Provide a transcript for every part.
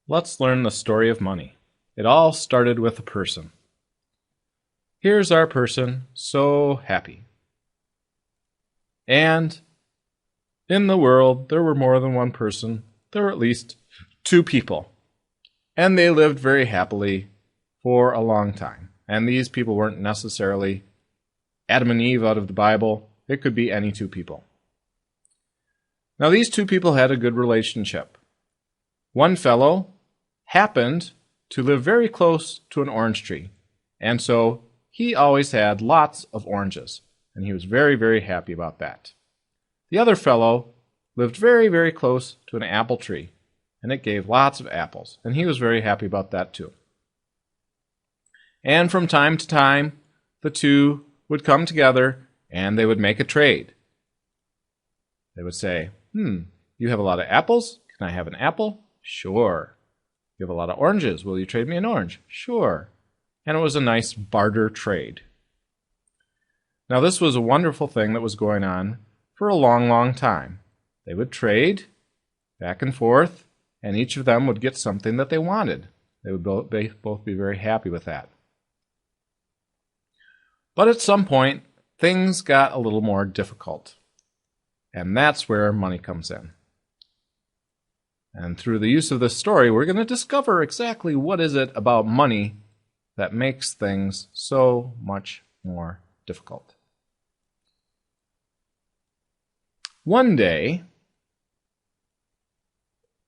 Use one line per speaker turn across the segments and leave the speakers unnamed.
Let's learn the story of money. It all started with a person. Here's our person, so happy. And in the world, there were more than one person. There were at least two people. And they lived very happily for a long time. And these people weren't necessarily Adam and Eve out of the Bible. It could be any two people. Now, these two people had a good relationship. One fellow happened to live very close to an orange tree, and so he always had lots of oranges, and he was very, very happy about that. The other fellow lived very, very close to an apple tree, and it gave lots of apples, and he was very happy about that too. And from time to time, the two would come together, and they would make a trade. They would say, you have a lot of apples? Can I have an apple? Sure. You have a lot of oranges. Will you trade me an orange? Sure. And it was a nice barter trade. Now, this was a wonderful thing that was going on for a long, long time. They would trade back and forth, and each of them would get something that they wanted. They would both be very happy with that. But at some point, things got a little more difficult. And that's where money comes in. And through the use of this story, we're going to discover exactly what is it about money that makes things so much more difficult. One day,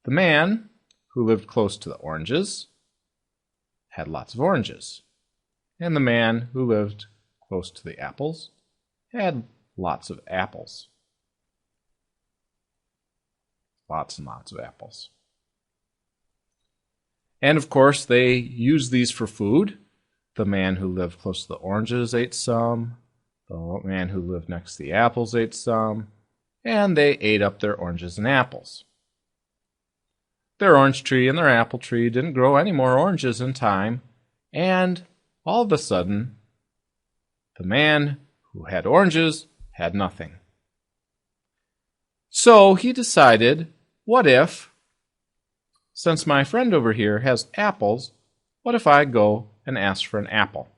the man who lived close to the oranges had lots of oranges. And the man who lived close to the apples had lots of apples. Lots and lots of apples. And of course, they used these for food. The man who lived close to the oranges ate some. The man who lived next to the apples ate some. And they ate up their oranges and apples. Their orange tree and their apple tree didn't grow any more oranges in time. And all of a sudden, the man who had oranges had nothing. So he decided, what if, since my friend over here has apples, what if I go and ask for an apple?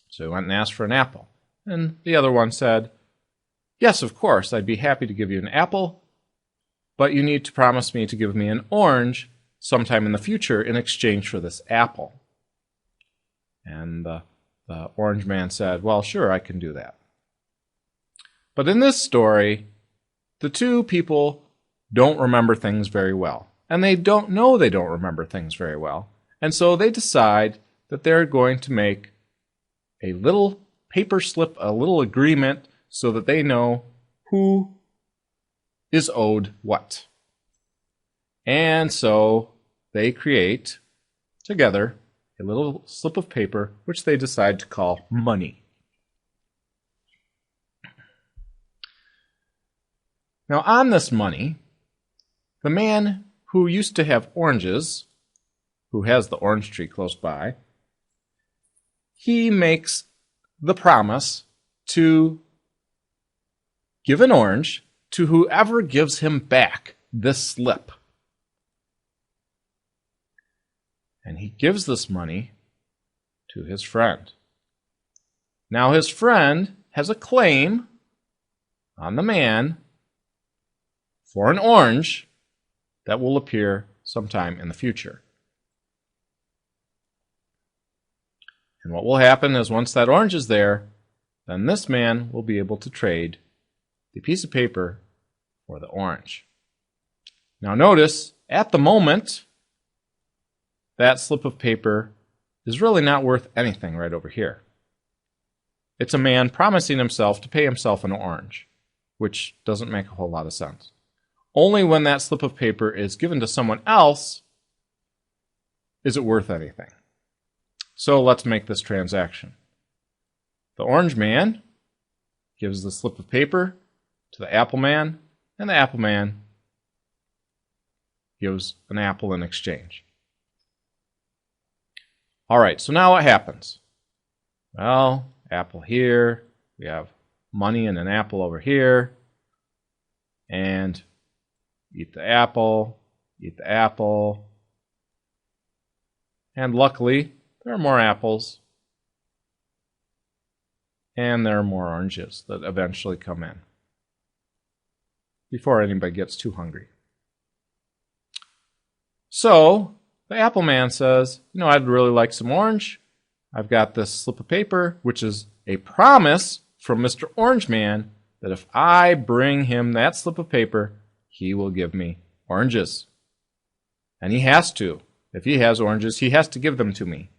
So he went and asked for an apple. And the other one said, yes, of course, I'd be happy to give you an apple, but you need to promise me to give me an orange sometime in the future in exchange for this apple. And the orange man said, well, sure, I can do that. But in this story, the two people don't remember things very well. And they don't know they don't remember things very well. And so they decide that they're going to make a little paper slip, a little agreement, so that they know who is owed what. And so they create together a little slip of paper, which they decide to call money. Now, on this money, the man who used to have oranges, who has the orange tree close by, he makes the promise to give an orange to whoever gives him back this slip. And he gives this money to his friend. Now, his friend has a claim on the man for an orange that will appear sometime in the future. And what will happen is once that orange is there, then this man will be able to trade the piece of paper for the orange. Now notice, at the moment, that slip of paper is really not worth anything right over here. It's a man promising himself to pay himself an orange, which doesn't make a whole lot of sense. Only when that slip of paper is given to someone else is it worth anything. So let's make this transaction. The orange man gives the slip of paper to the apple man, and the apple man gives an apple in exchange. All right, so now what happens? Well, apple here, we have money and an apple over here, and eat the apple, eat the apple. And luckily, there are more apples. And there are more oranges that eventually come in before anybody gets too hungry. So the apple man says, I'd really like some orange. I've got this slip of paper, which is a promise from Mr. Orange Man that if I bring him that slip of paper, he will give me oranges. And he has to. If he has oranges, he has to give them to me.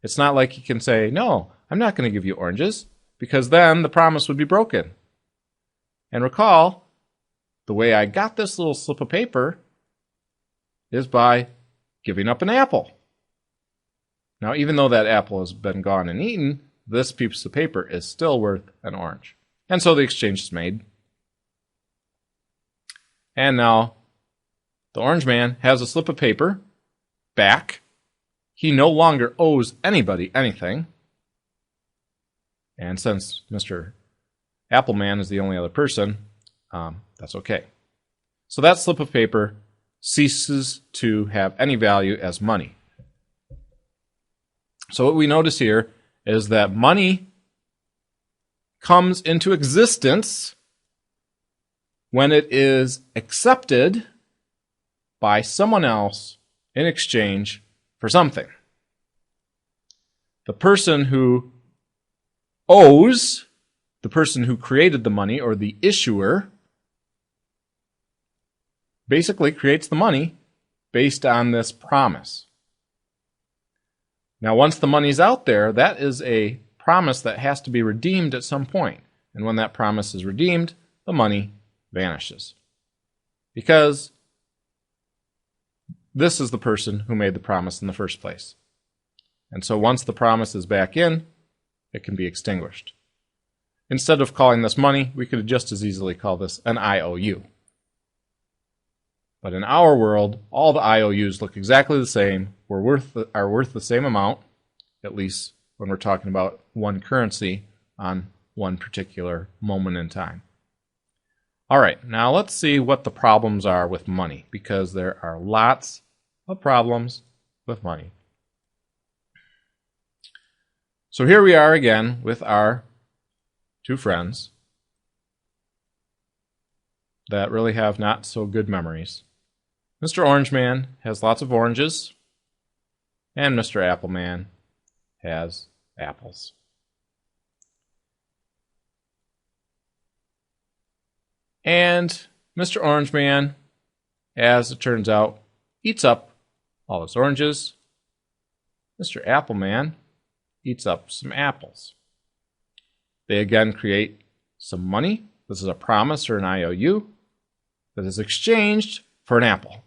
It's not like he can say, no, I'm not going to give you oranges, because then the promise would be broken. And recall, the way I got this little slip of paper is by giving up an apple. Now, even though that apple has been gone and eaten, this piece of paper is still worth an orange. And so the exchange is made. And now the orange man has a slip of paper back. He no longer owes anybody anything. And since Mr. Appleman is the only other person, that's okay. So that slip of paper ceases to have any value as money. So what we notice here is that money comes into existence when it is accepted by someone else in exchange for something. The person who owes, the person who created the money, or the issuer, basically creates the money based on this promise. Now, once the money's out there, that is a promise that has to be redeemed at some point. And when that promise is redeemed, the money vanishes. Because this is the person who made the promise in the first place. And so once the promise is back in, it can be extinguished. Instead of calling this money, we could just as easily call this an IOU. But in our world, all the IOUs look exactly the same, are worth the same amount, at least when we're talking about one currency on one particular moment in time. All right, now let's see what the problems are with money, because there are lots of problems with money. So here we are again with our two friends that really have not so good memories. Mr. Orange Man has lots of oranges, and Mr. Apple Man has apples. And Mr. Orange Man, as it turns out, eats up all his oranges. Mr. Apple Man eats up some apples. They again create some money. This is a promise or an IOU that is exchanged for an apple.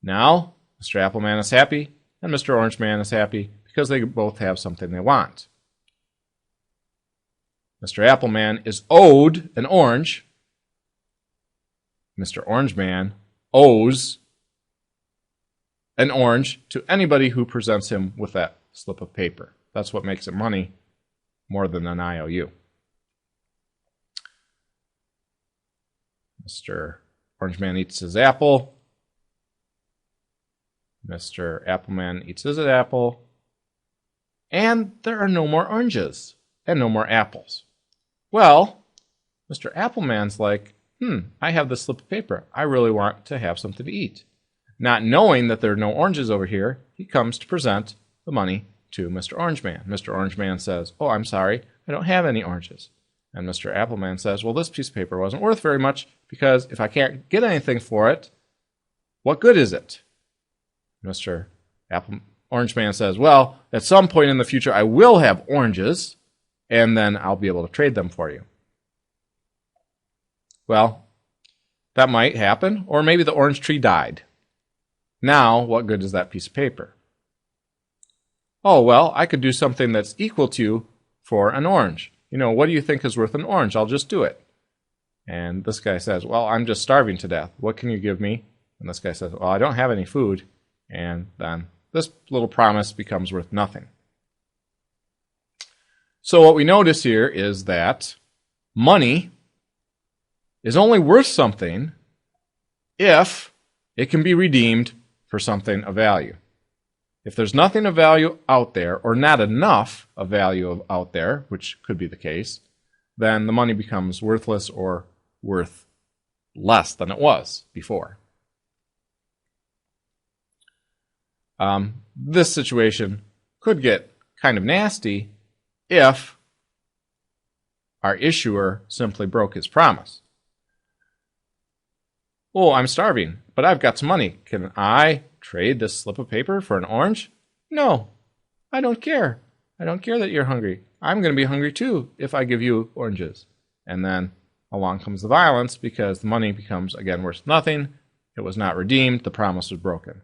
Now, Mr. Apple Man is happy, and Mr. Orange Man is happy because they both have something they want. Mr. Apple Man is owed an orange. Mr. Orange Man owes an orange to anybody who presents him with that slip of paper. That's what makes it money more than an IOU. Mr. Orange Man eats his apple. Mr. Appleman eats his apple. And there are no more oranges and no more apples. Well, Mr. Appleman's like, I have this slip of paper. I really want to have something to eat. Not knowing that there are no oranges over here, he comes to present the money to Mr. Orange Man. Mr. Orange Man says, oh, I'm sorry, I don't have any oranges. And Mr. Appleman says, well, this piece of paper wasn't worth very much because if I can't get anything for it, what good is it? Mr. Orange Man says, well, at some point in the future, I will have oranges, and then I'll be able to trade them for you. Well, that might happen, or maybe the orange tree died. Now, what good is that piece of paper? Oh, well, I could do something that's equal to for an orange. What do you think is worth an orange? I'll just do it. And this guy says, well, I'm just starving to death. What can you give me? And this guy says, well, I don't have any food. And then this little promise becomes worth nothing. So what we notice here is that money is only worth something if it can be redeemed for something of value. If there's nothing of value out there, or not enough of value out there, which could be the case, then the money becomes worthless or worth less than it was before. This situation could get kind of nasty if our issuer simply broke his promise. Oh, I'm starving, but I've got some money. Can I trade this slip of paper for an orange? No, I don't care. I don't care that you're hungry. I'm going to be hungry too if I give you oranges. And then along comes the violence because the money becomes, again, worth nothing. It was not redeemed. The promise was broken.